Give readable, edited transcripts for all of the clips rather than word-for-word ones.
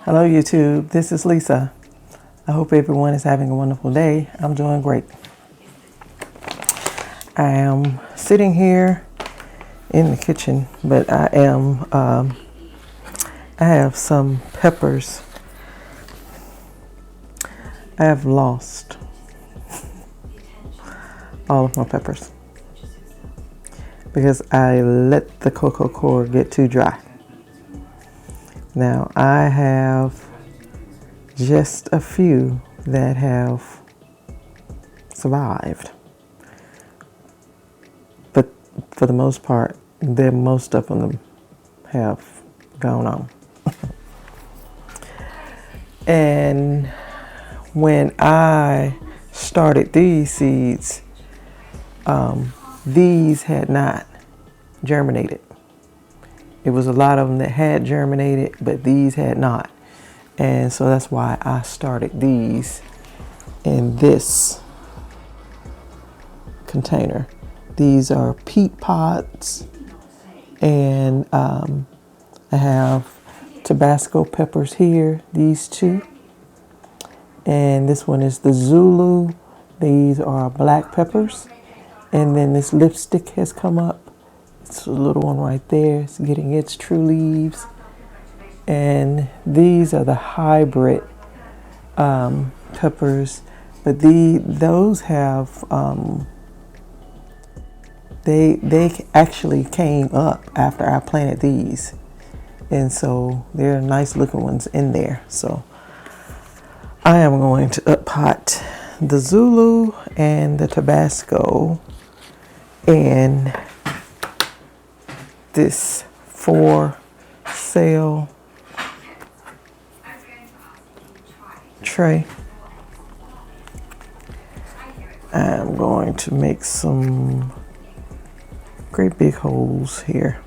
Hello YouTube, this is Lisa. I hope everyone is having a wonderful day. I'm doing great. I am sitting here in the kitchen, but I have some peppers. I have lost all of my peppers because I let the cocoa core get too dry. Now I have just a few that have survived, but for the most part, most of them have gone on. And when I started these seeds, these had not germinated. It was a lot of them that had germinated, but these had not. And so that's why I started these in this container. These are peat pods, and I have Tabasco peppers here, these two. And this one is the Zulu. These are black peppers. And then this lipstick has come up. It's a little one right there. It's getting its true leaves. And these are the hybrid peppers. But those have, they actually came up after I planted these. And so there are nice looking ones in there. So I am going to up pot the Zulu and the Tabasco in this for sale tray. I'm going to make some great big holes here.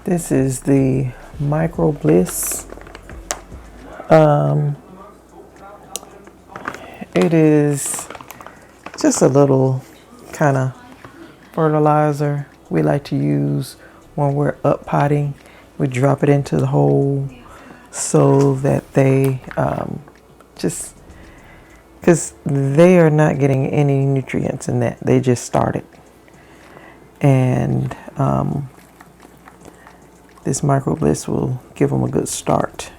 This is the Micro Bliss. It is just a little kind of fertilizer we like to use when we're up potting. We drop it into the hole so that they just, because they are not getting any nutrients in that. They just started. And this Micro Bliss will give them a good start.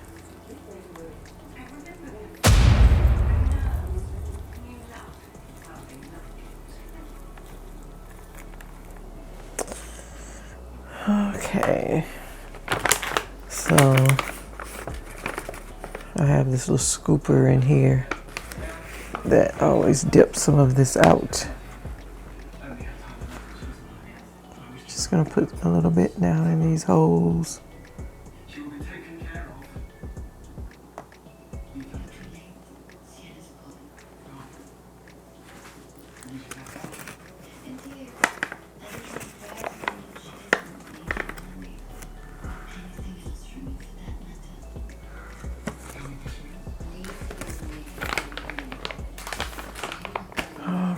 Okay, so I have this little scooper in here that always dips some of this out. Just gonna put a little bit down in these holes.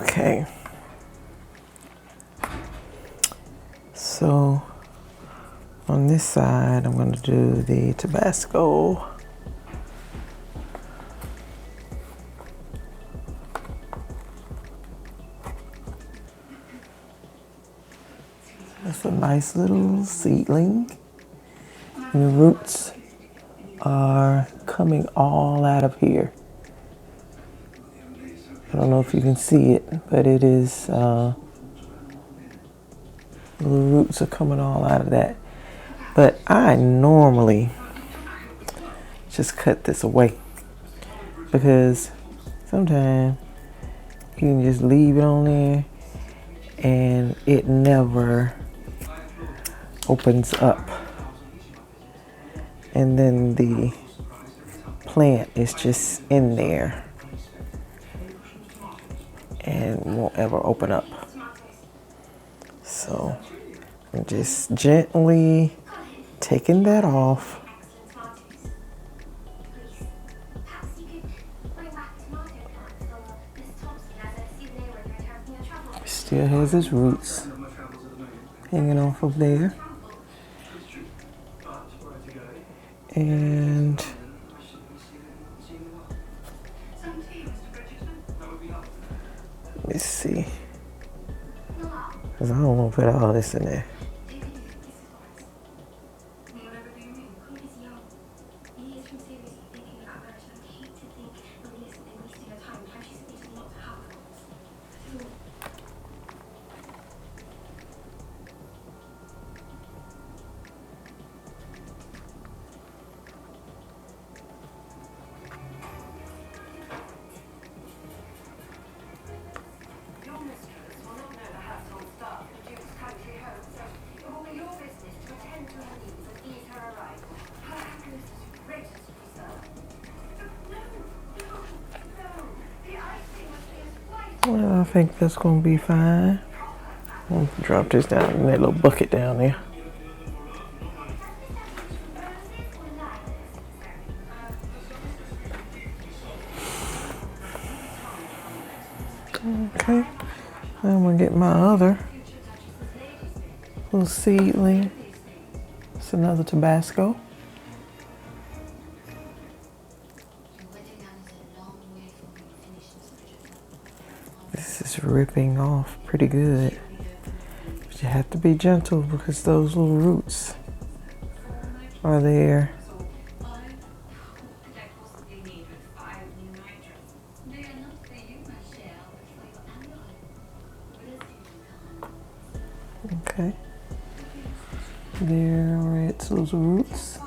Okay. So on this side, I'm going to do the Tabasco. That's a nice little seedling. And the roots are coming all out of here. I don't know if you can see it, but it is, the roots are coming all out of that. But I normally just cut this away because sometimes you can just leave it on there and it never opens up. And then the plant is just in there and won't ever open up. So I'm just gently taking that off still has its roots hanging off of there. And let me see, because I don't want to put all this in there. Well, I think that's going to be fine. I'll drop this down in that little bucket down there. Okay, I'm going to get my other little seedling. It's another Tabasco. This is ripping off pretty good. But you have to be gentle because those little roots are there. Okay. There are its little roots.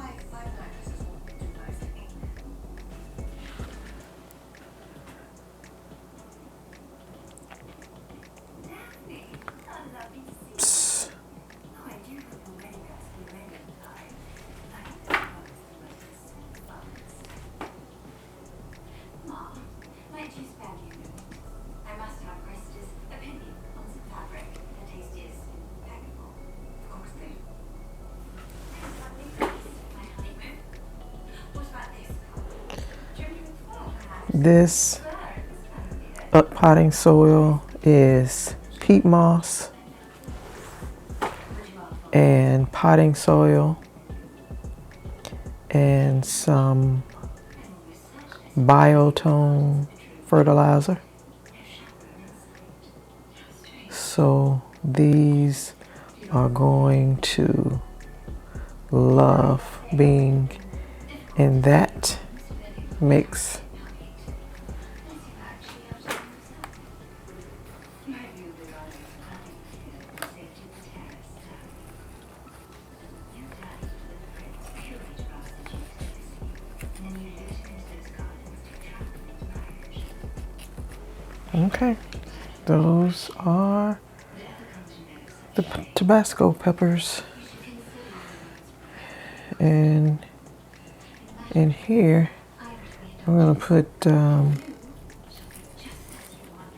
This potting soil is peat moss and potting soil and some biotone fertilizer. So these are going to love being in that mix. Okay, those are the Tabasco peppers. And in here, I'm going to put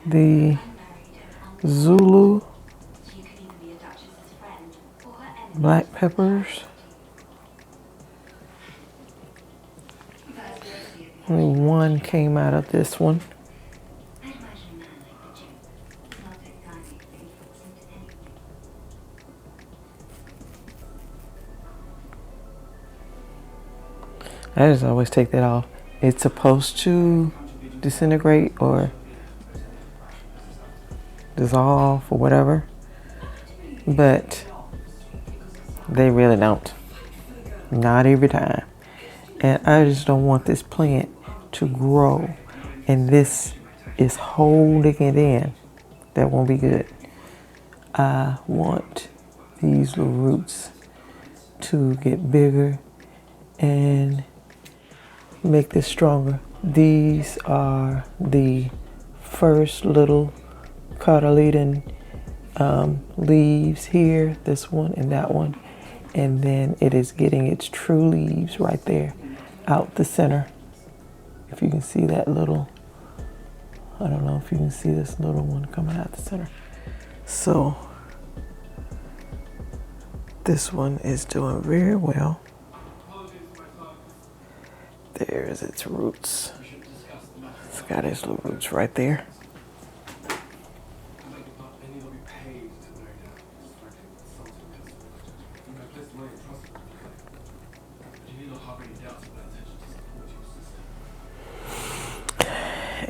the Zulu black peppers. Only one came out of this one. I just always take that off. It's supposed to disintegrate or dissolve or whatever, but they really don't. Not every time. And I just don't want this plant to grow and this is holding it in. That won't be good. I want these little roots to get bigger and make this stronger. These are the first little cotyledon leaves here, this one and that one, and then it is getting its true leaves right there out the center. If you can see that little, I don't know if you can see this little one coming out the center. So this one is doing very well. There's its roots. It's got its little roots right there.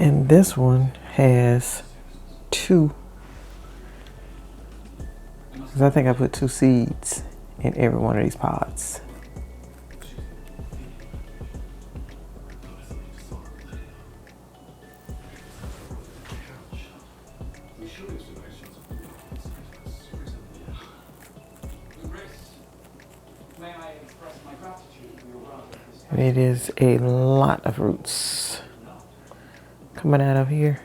And this one has 2. Because I think I put 2 seeds in every one of these pots. It is a lot of roots coming out of here.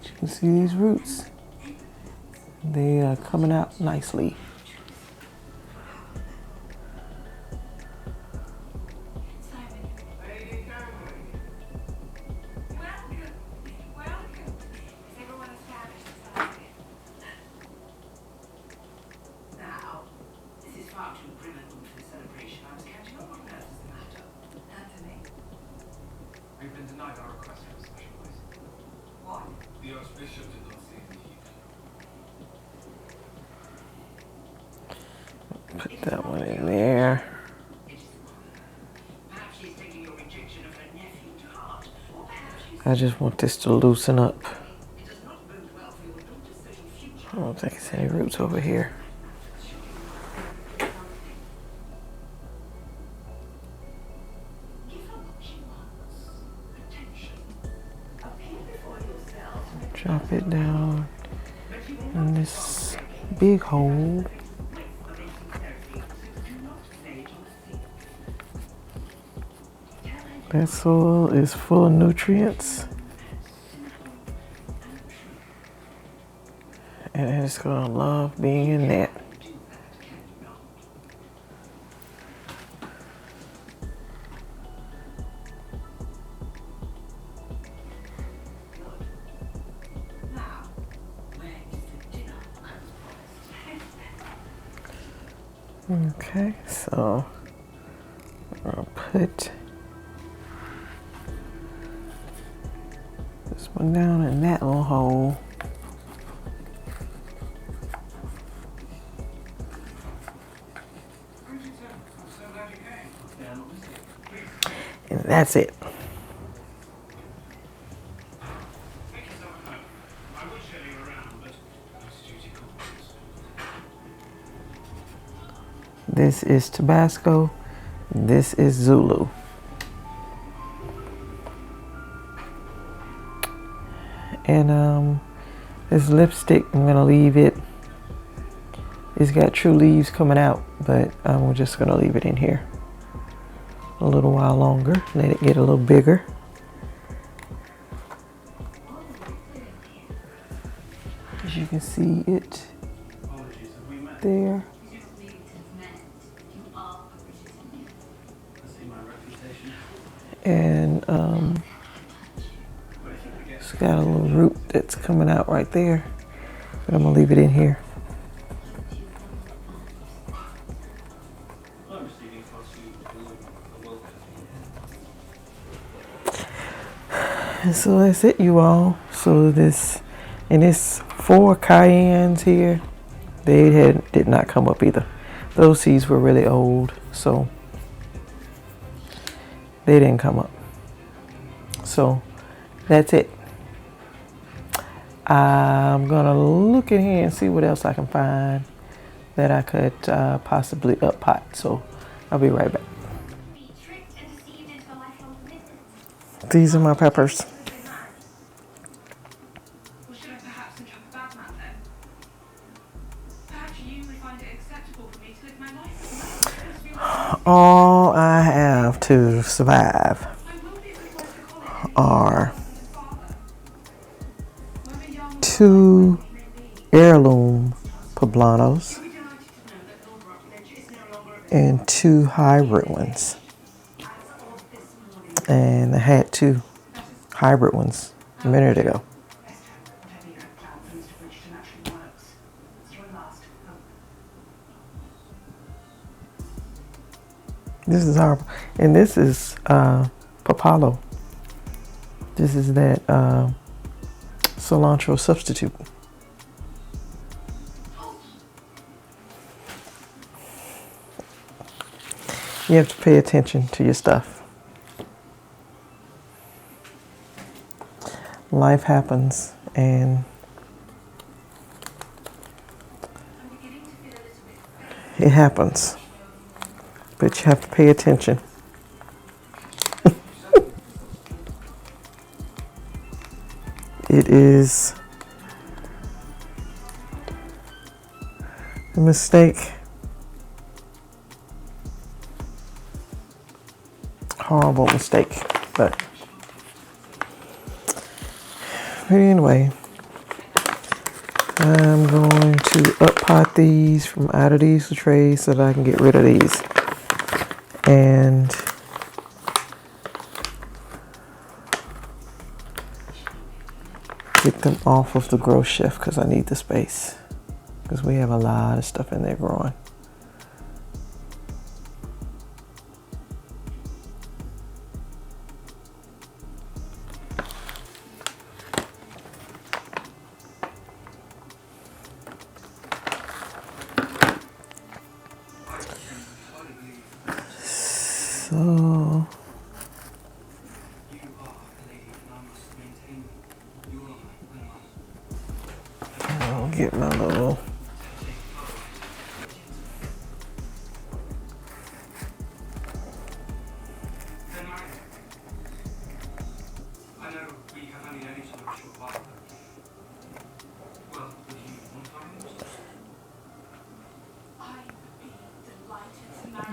You can see these roots. They are coming out nicely. We've been denied our request for a special place. Why? The Archbishop did not see the need. Put that one in there. Perhaps she's taking your rejection of her nephew to heart. Or perhaps she's... I just want this to loosen up. It does not bode well for your daughter's social future. I don't think it's any roots over here. Drop it down in this big hole. That soil is full of nutrients. And it's gonna love being in that. Okay, so I'll put this one down in that little hole. And that's it. This is Tabasco. This is Zulu. And this lipstick, I'm gonna leave it. It's got true leaves coming out, but we're just gonna leave it in here a little while longer. Let it get a little bigger. As you can see it there. And it's got a little root that's coming out right there, but I'm gonna leave it in here. And so that's it, you all. So this, and this 4 cayennes here, they did not come up either. Those seeds were really old, so they didn't come up. So that's it. I'm gonna look in here and see what else I can find that I could possibly up pot. So I'll be right back. These are my peppers. All I have to survive are 2 heirloom poblanos and 2 hybrid ones. And I had 2 hybrid ones a minute ago. This is our, and this is papalo. This is that cilantro substitute. You have to pay attention to your stuff. Life happens and it happens. But you have to pay attention. It is a mistake. Horrible mistake. But anyway, I'm going to up pot these from out of these trays so that I can get rid of these. And get them off of the grow shift because I need the space. Because we have a lot of stuff in there growing. So I'll get my little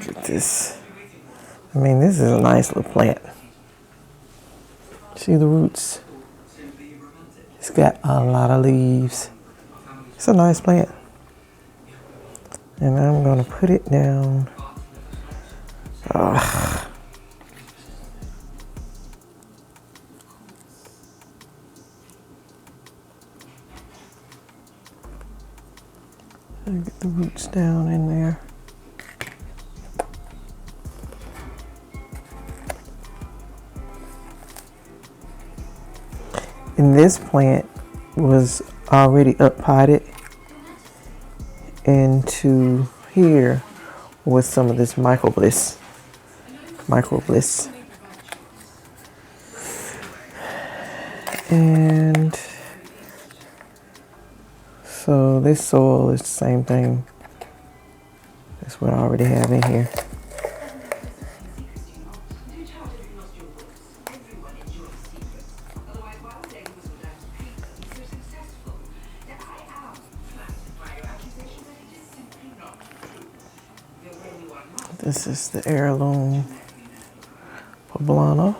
get this. I mean, this is a nice little plant. See the roots? It's got a lot of leaves. It's a nice plant. And I'm going to put it down. Get the roots down in there. And this plant was already up potted into here with some of this micro bliss. And so this soil is the same thing. That's what I already have in here. This is the heirloom poblano.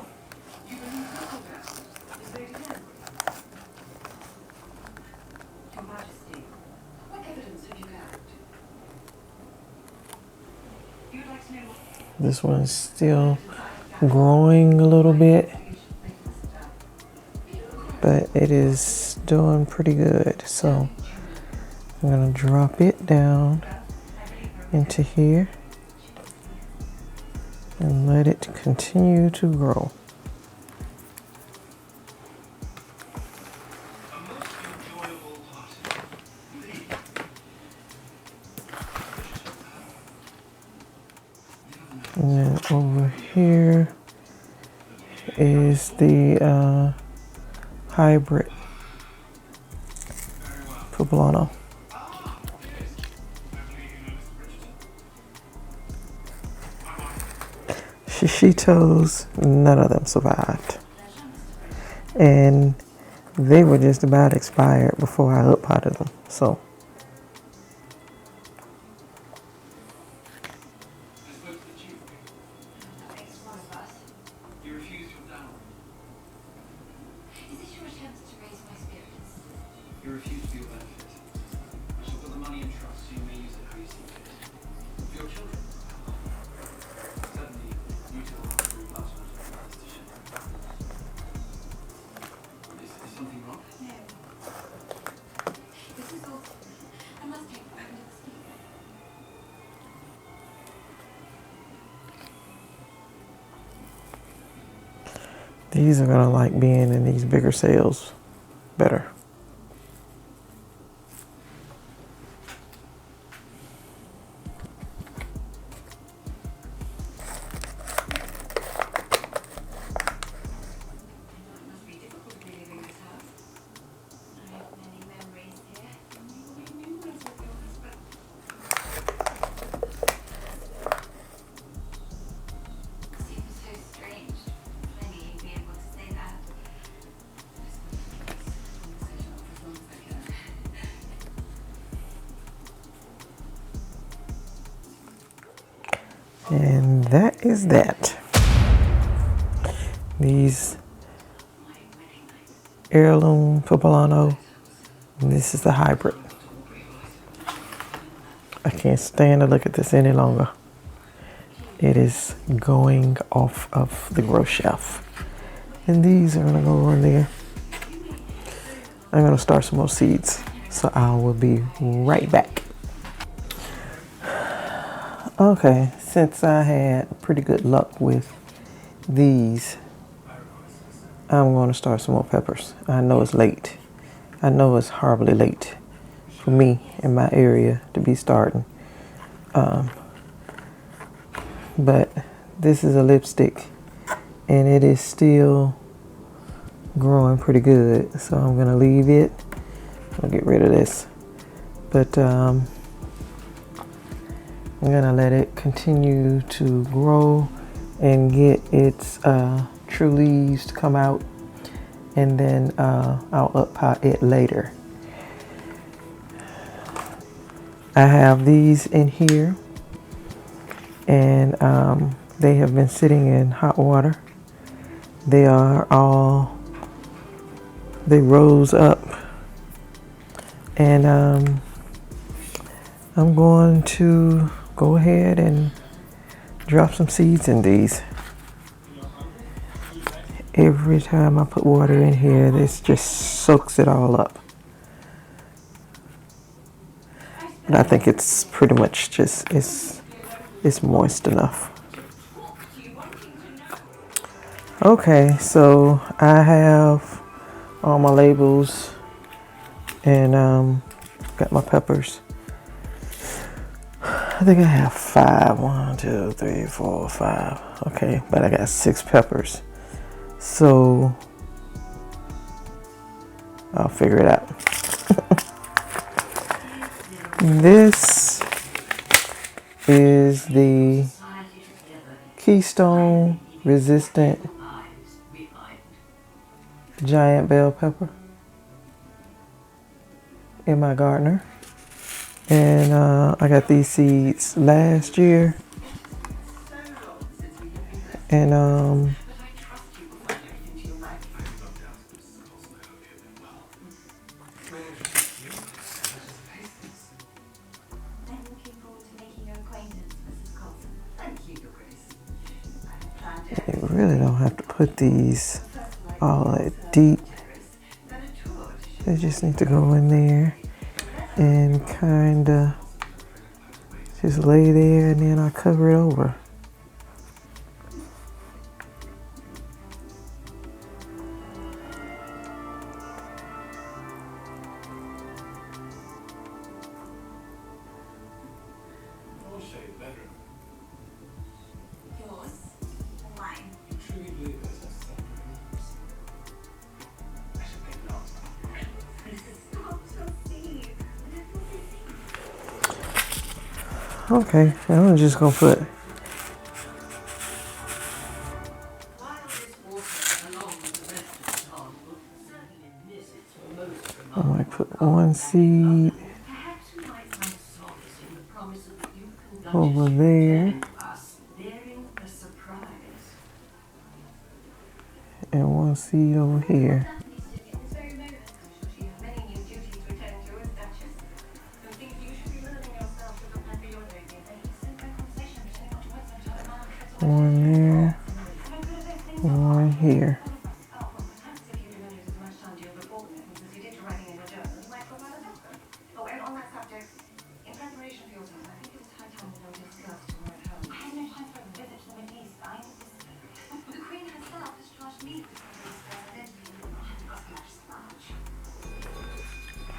This one is still growing a little bit, but it is doing pretty good. So I'm gonna drop it down into here and let it continue to grow. And then over here is the hybrid poblano. Shishitos, none of them survived. And they were just about expired before I up potted them. So these are gonna like being in these bigger cells better. And that is that. These heirloom poblano. And this is the hybrid. I can't stand to look at this any longer. It is going off of the grow shelf. And these are gonna go in there. I'm gonna start some more seeds. So I will be right back. Okay, since I had pretty good luck with these, I'm gonna start some more peppers. I know it's late. I know it's horribly late for me in my area to be starting. But this is a lipstick and it is still growing pretty good. So I'm gonna leave it. I'll get rid of this. But I'm gonna let it continue to grow and get its true leaves to come out. And then I'll up pot it later. I have these in here. And they have been sitting in hot water. They rose up. And I'm going to go ahead and drop some seeds in these. Every time I put water in here, this just soaks it all up. But I think it's pretty much just, it's moist enough. Okay, so I have all my labels and got my peppers. I think I have 5. 1, 2, 3, 4, 5. Okay, but I got 6 peppers. So I'll figure it out. This is the Keystone resistant giant bell pepper in my gardener. And I got these seeds last year. And you really don't have to put these all that deep. They just need to go in there and kind of just lay there, and then I cover it over. Okay, I'm just gonna put I might put 1 seed over there and 1 seed over here. One there, 1 here.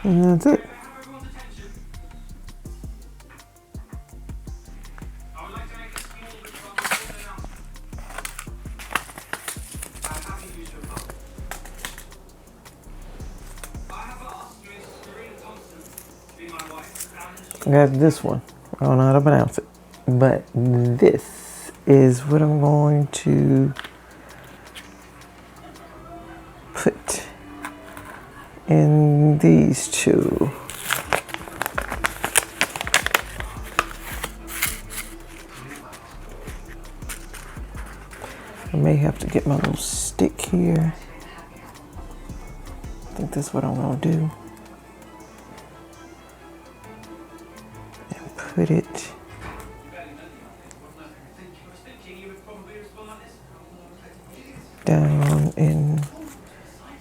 And that's it. I got this one. I don't know how to pronounce it. But this is what I'm going to put in these 2. I may have to get my little stick here. I think that's what I'm gonna do. And put it down in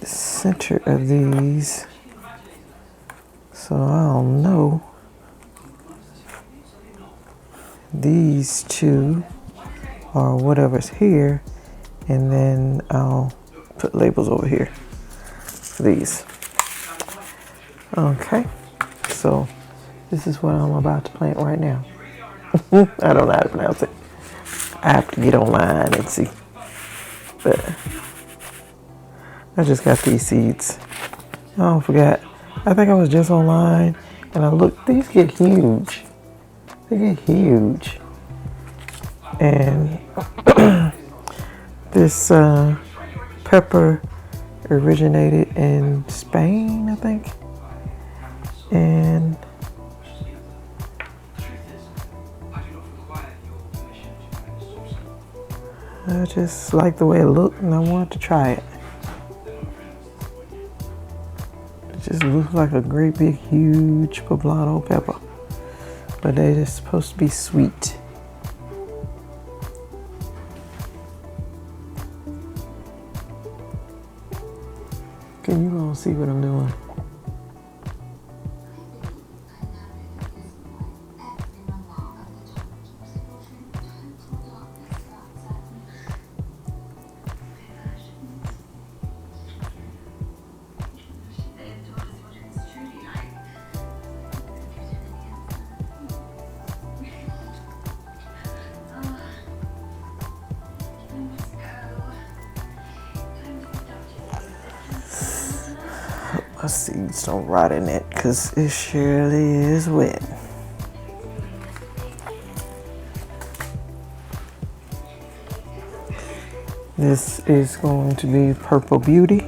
the center of these. So I'll know these two or whatever's here, and then I'll put labels over here for these. Okay, so this is what I'm about to plant right now. I don't know how to pronounce it. I have to get online and see. But I just got these seeds. Oh, I forgot. I think I was just online and I looked. These get huge. They get huge. And this pepper originated in Spain, I think. And I just liked the way it looked and I wanted to try it. It just looks like a great big huge poblano pepper. But they are supposed to be sweet. Can you all see what I'm doing? My seeds don't rot in it because it surely is wet. This is going to be Purple Beauty.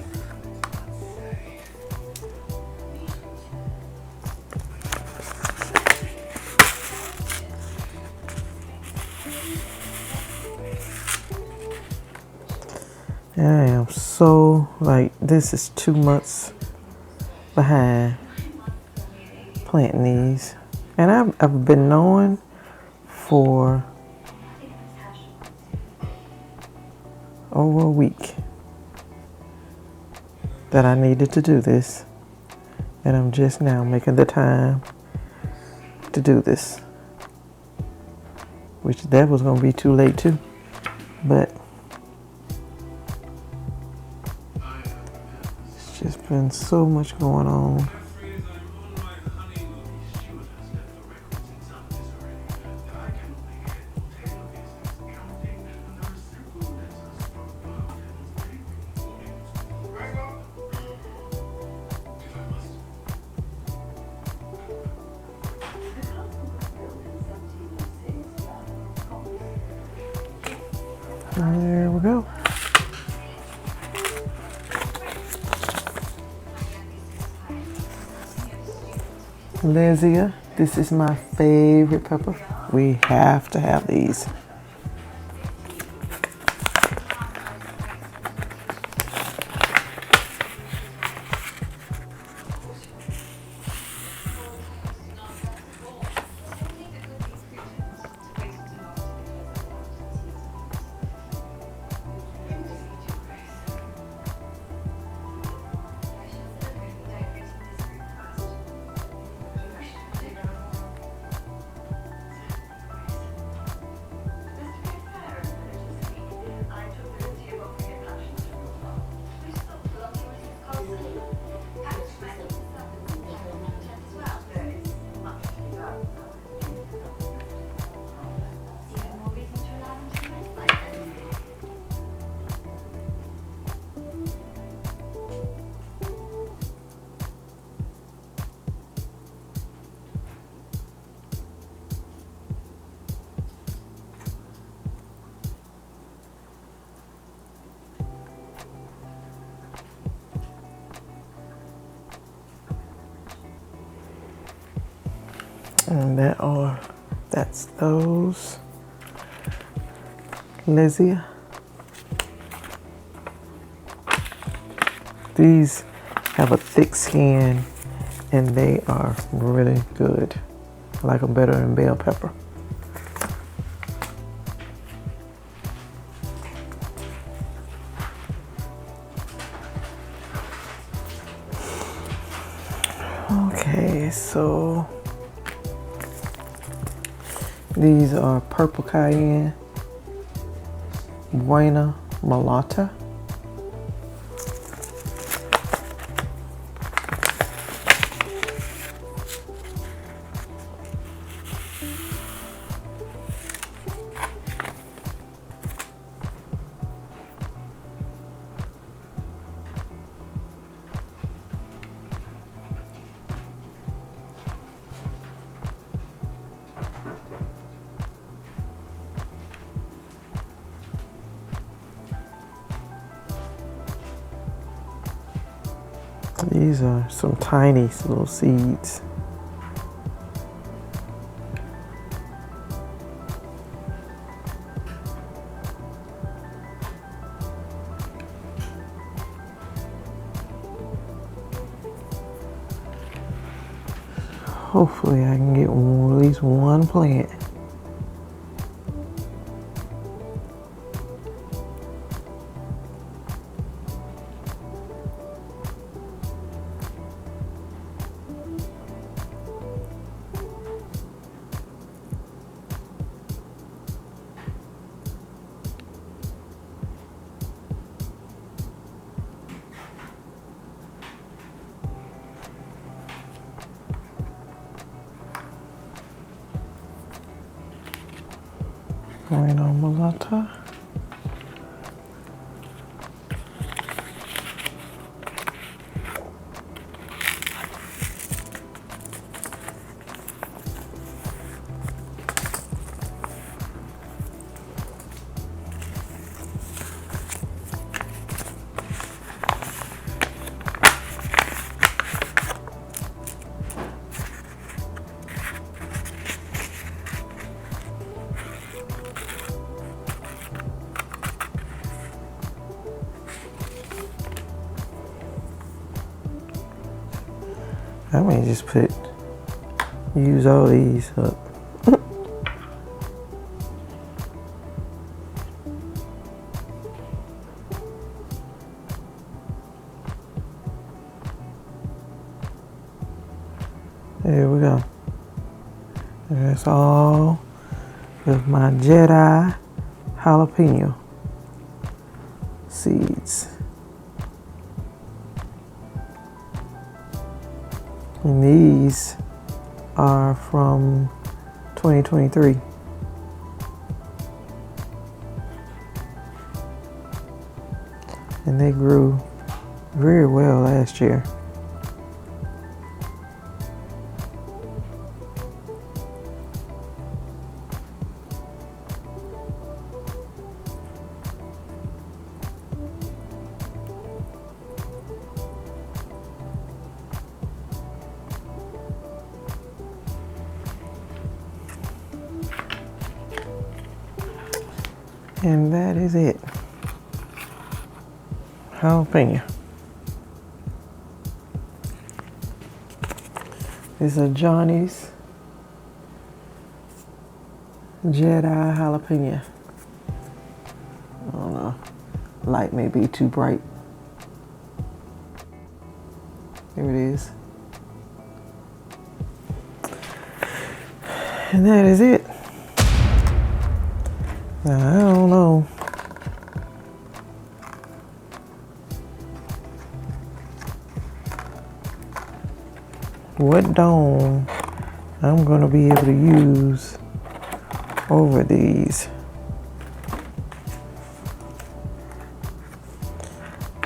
And I am so, like, this is 2 months behind planting these. And I've been knowing for over a week that I needed to do this. And I'm just now making the time to do this. Which that was going to be too late too. But it's just been so much going on. There we go. Lizia, this is my favorite pepper. We have to have these. And that's those. Lizia. These have a thick skin and they are really good. I like them better than bell pepper. Okay, so these are purple cayenne, Buena Mulata. These are some tiny little seeds. Hopefully I can get at least one plant. Aimerla. I may just use all these up. There we go. And that's all of my Jedi jalapeno seeds. And these are from 2023. And they grew very well last year. And that is it. Jalapeno. These are Johnny's Jedi jalapeno. I don't know. Light may be too bright. Here it is. And that is it. Now, I don't know what dome I'm going to be able to use over these.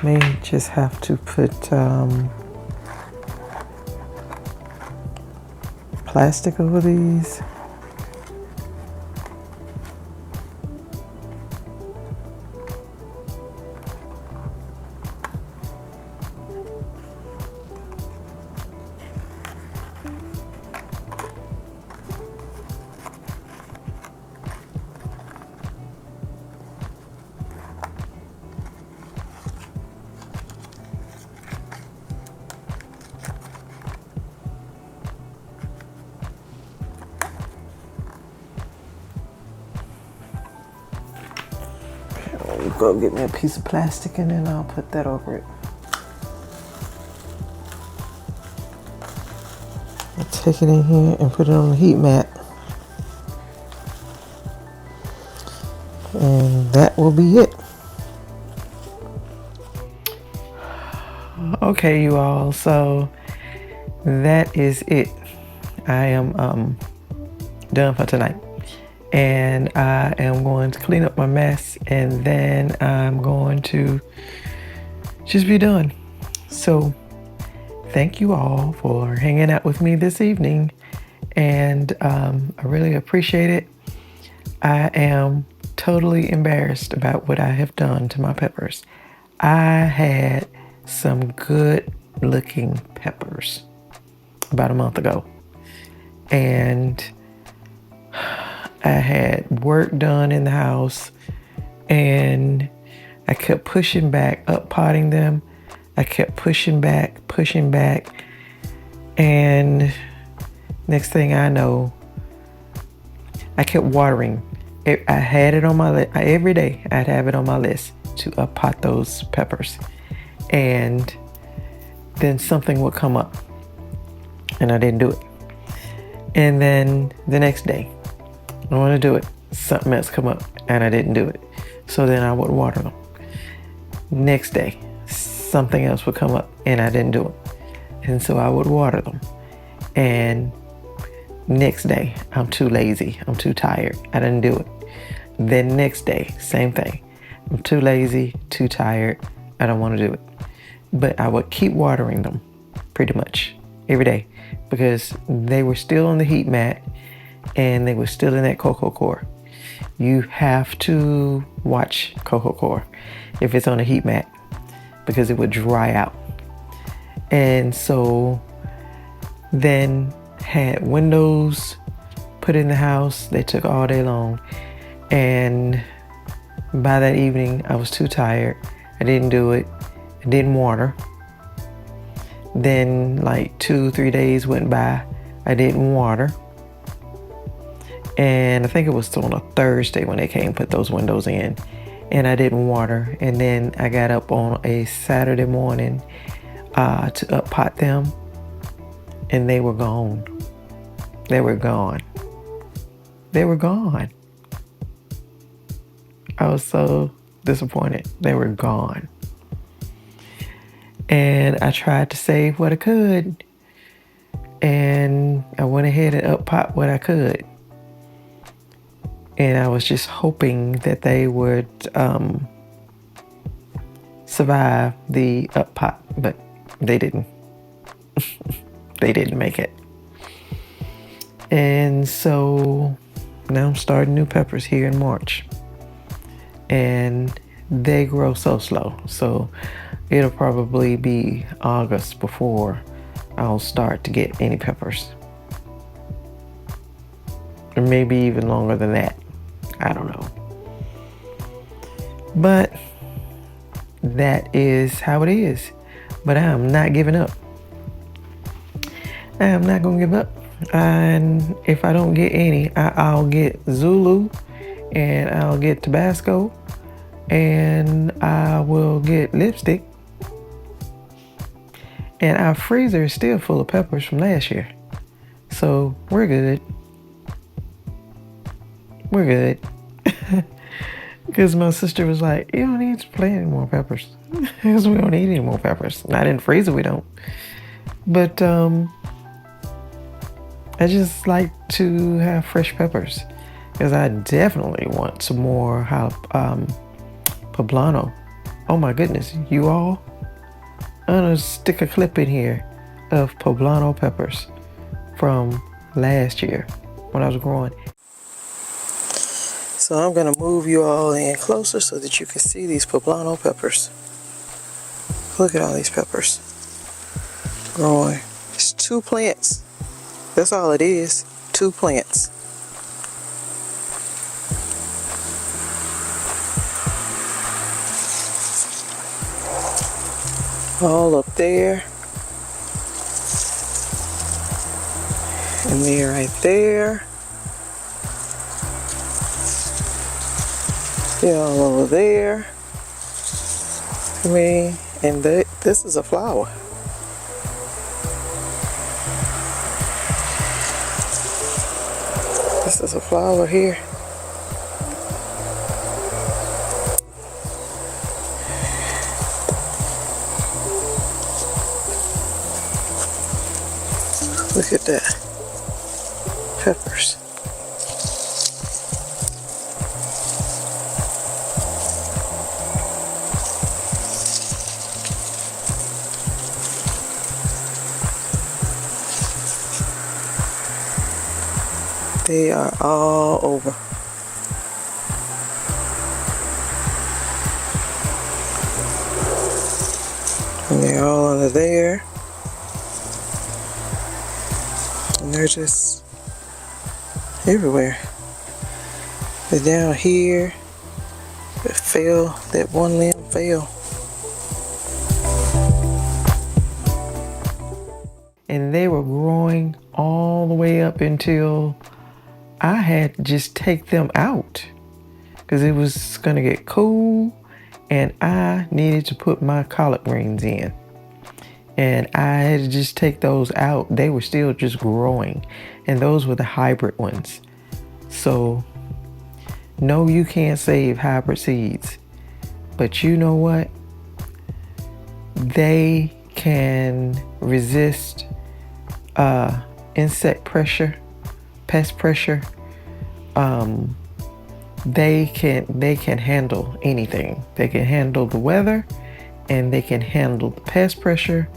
May just have to put plastic over these. Go get me a piece of plastic and then I'll put that over it. I'll take it in here and put it on the heat mat. And that will be it. Okay, you all, so that is it. I am done for tonight. And I am going to clean up my mess, and then I'm going to just be done. So thank you all for hanging out with me this evening, and I really appreciate it. I am totally embarrassed about what I have done to my peppers. I had some good looking peppers about a month ago, and I had work done in the house, and I kept pushing back, up potting them. I kept pushing back, and next thing I know, I kept watering. I had it on my list every day. I'd have it on my list to up pot those peppers, and then something would come up, and I didn't do it. And then the next day, I want to do it. Something else come up and I didn't do it. So then I would water them. Next day, something else would come up and I didn't do it. And so I would water them. And next day, I'm too lazy. I'm too tired. I didn't do it. Then next day, same thing. I'm too lazy, too tired. I don't want to do it. But I would keep watering them pretty much every day because they were still on the heat mat and they were still in that cocoa core. You have to watch cocoa core if it's on a heat mat because it would dry out. And so then had windows put in the house. They took all day long. And by that evening, I was too tired. I didn't do it. I didn't water. Then like 2-3 days went by. I didn't water. And I think it was on a Thursday when they came put those windows in, and I didn't water. And then I got up on a Saturday morning to up pot them, and they were gone. They were gone. They were gone. I was so disappointed. They were gone. And I tried to save what I could, and I went ahead and up pot what I could. And I was just hoping that they would survive the up pot, but they didn't. They didn't make it. And so now I'm starting new peppers here in March. And they grow so slow. So it'll probably be August before I'll start to get any peppers. Or maybe even longer than that. I don't know. But that is how it is. But I am not giving up. I am not going to give up. And if I don't get any, I'll get Zulu and I'll get Tabasco and I will get lipstick. And our freezer is still full of peppers from last year. So we're good. We're good. Because my sister was like, you don't need to plant any more peppers. Because we don't need any more peppers. Not in the freezer, we don't. But I just like to have fresh peppers. Because I definitely want some more poblano. Oh my goodness, you all. I'm going to stick a clip in here of poblano peppers from last year when I was growing. So I'm going to move you all in closer so that you can see these poblano peppers. Look at all these peppers growing. It's 2 plants. That's all it is. 2 plants. All up there. And they're right there. They're all over there. I mean, and this is a flower. This is a flower here. Look at that. Peppers. They are all over. And they're all under there. And they're just everywhere. They're down here. It fell. That one limb fell. And they were growing all the way up until I had to just take them out because it was going to get cool and I needed to put my collard greens in. And I had to just take those out. They were still just growing. And those were the hybrid ones. So, no, you can't save hybrid seeds. But you know what? They can resist insect pressure, pest pressure. They can handle anything. They can handle the weather and they can handle the pest pressure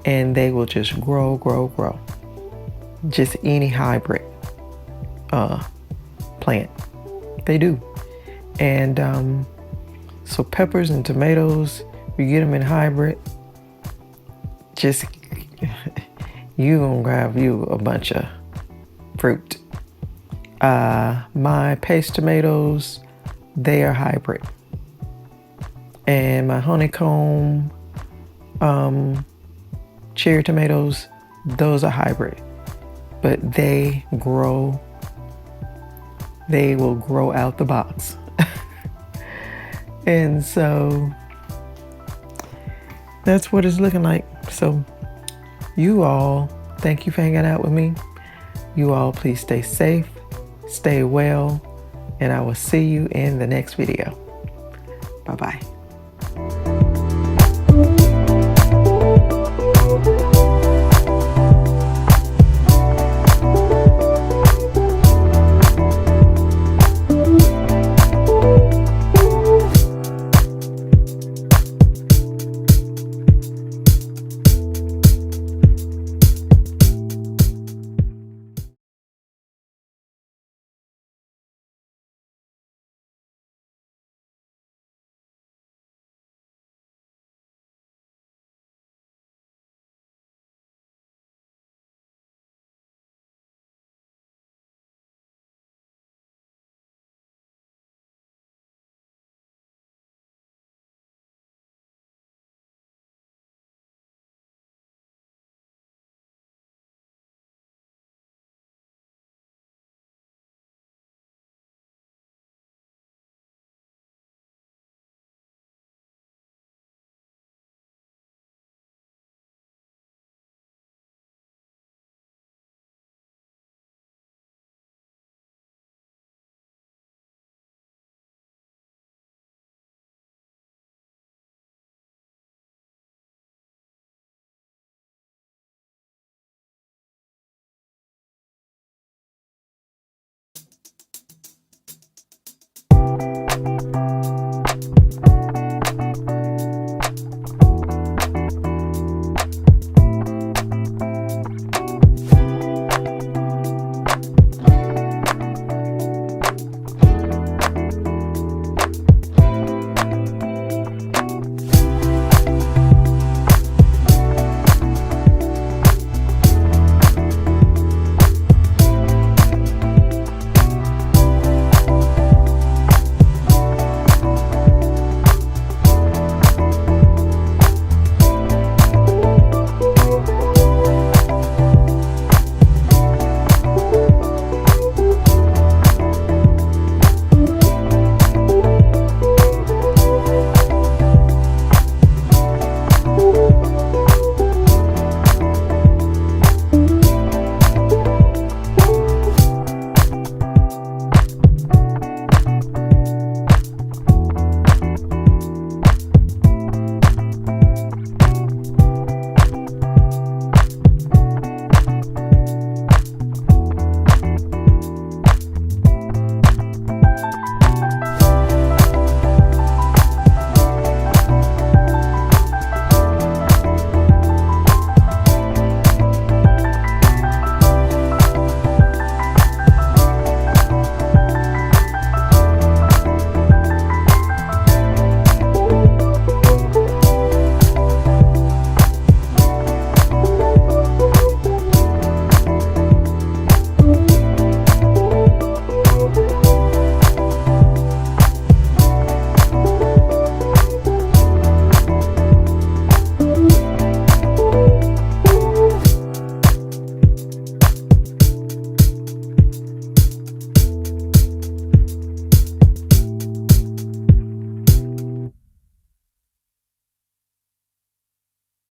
and they will just grow. Just any hybrid plant. They do. And so peppers and tomatoes, you get them in hybrid, just you gonna grab you a bunch of fruit. My paste tomatoes, they are hybrid. And my honeycomb cherry tomatoes, those are hybrid. But they will grow out the box. And so that's what it's looking like. So you all, thank you for hanging out with me. You all please stay safe, stay well, and I will see you in the next video. Bye-bye.